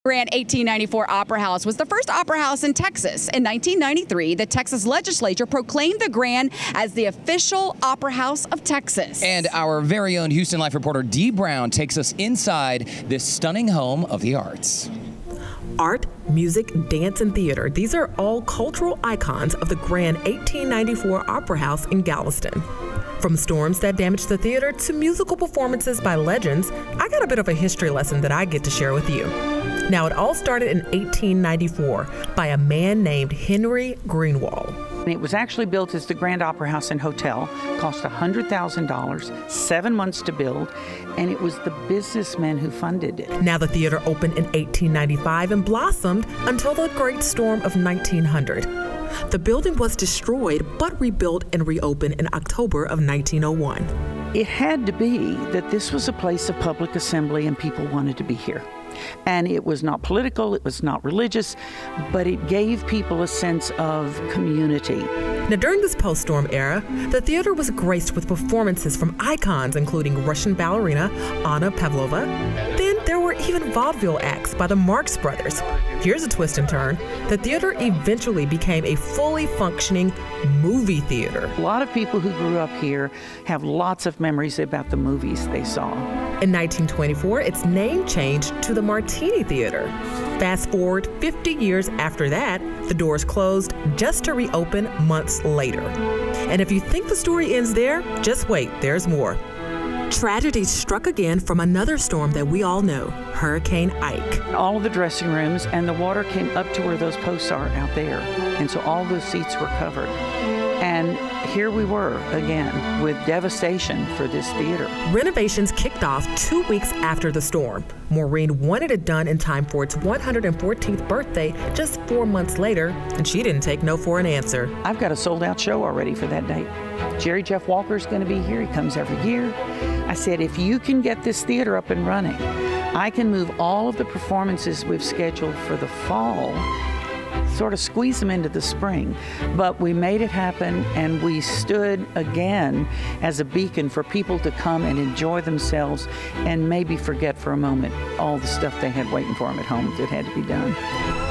Grand 1894 Opera House was the first opera house in Texas. In 1993, the Texas legislature proclaimed the Grand as the official opera house of Texas. And our very own Houston Life reporter Dee Brown takes us inside this stunning home of the arts. Art, music, dance, and theater. These are all cultural icons of the Grand 1894 Opera House in Galveston. From storms that damaged the theater to musical performances by legends, I got a bit of a history lesson that I get to share with you. Now, it all started in 1894 by a man named Henry Greenwald. It was actually built as the Grand Opera House and Hotel, cost $100,000, 7 months to build, and it was the businessmen who funded it. Now the theater opened in 1895 and blossomed until the Great Storm of 1900. The building was destroyed but rebuilt and reopened in October of 1901. It had to be that this was a place of public assembly and people wanted to be here. And it was not political, it was not religious, but it gave people a sense of community. Now, during this post-storm era, the theater was graced with performances from icons including Russian ballerina Anna Pavlova. Then there were even vaudeville acts by the Marx Brothers. Here's a twist and turn. The theater eventually became a fully functioning movie theater. A lot of people who grew up here have lots of memories about the movies they saw. In 1924, its name changed to the Martini Theater. Fast forward 50 years after that, the doors closed just to reopen months later. And if you think the story ends there, just wait, there's more. Tragedy struck again from another storm that we all know, Hurricane Ike. All of the dressing rooms and the water came up to where those posts are out there. And so all those seats were covered. And here we were again with devastation for this theater. Renovations kicked off 2 weeks after the storm. Maureen wanted it done in time for its 114th birthday just 4 months later, and she didn't take no for an answer. I've got a sold-out show already for that date. Jerry Jeff Walker's going to be here. He comes every year. I said, if you can get this theater up and running, I can move all of the performances we've scheduled for the fall, sort of squeeze them into the spring. But we made it happen, and we stood again as a beacon for people to come and enjoy themselves and maybe forget for a moment all the stuff they had waiting for them at home that had to be done.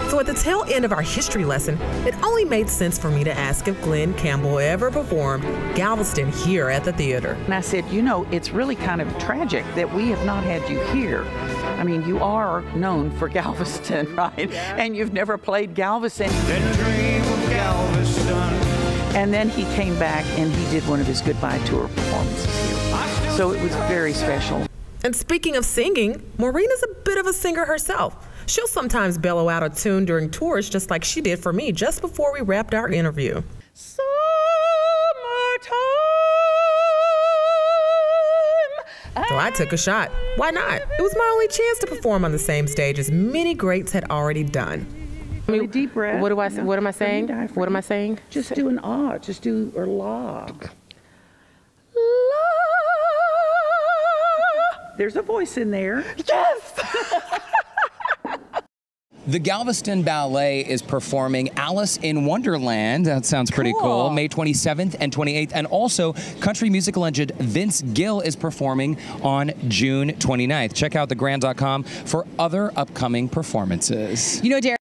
So at the tail end of our history lesson, it only made sense for me to ask if Glen Campbell ever performed Galveston here at the theater. And I said, you know, it's really kind of tragic that we have not had you here. I mean, you are known for Galveston, right? Yeah. And you've never played Galveston. Didn't dream of Galveston. And then he came back and he did one of his goodbye tour performances here. So it was very special. And speaking of singing, Maureen is a bit of a singer herself. She'll sometimes bellow out a tune during tours, just like she did for me just before we wrapped our interview. Summertime. So I took a shot. Why not? It was my only chance to perform on the same stage as many greats had already done. Really deep breath. What am I saying? What am I saying? Just do an ah. Just do or la. There's a voice in there. Yes! The Galveston Ballet is performing Alice in Wonderland. That sounds pretty cool. May 27th and 28th. And also, country music legend Vince Gill is performing on June 29th. Check out thegrand.com for other upcoming performances. You know, Derek.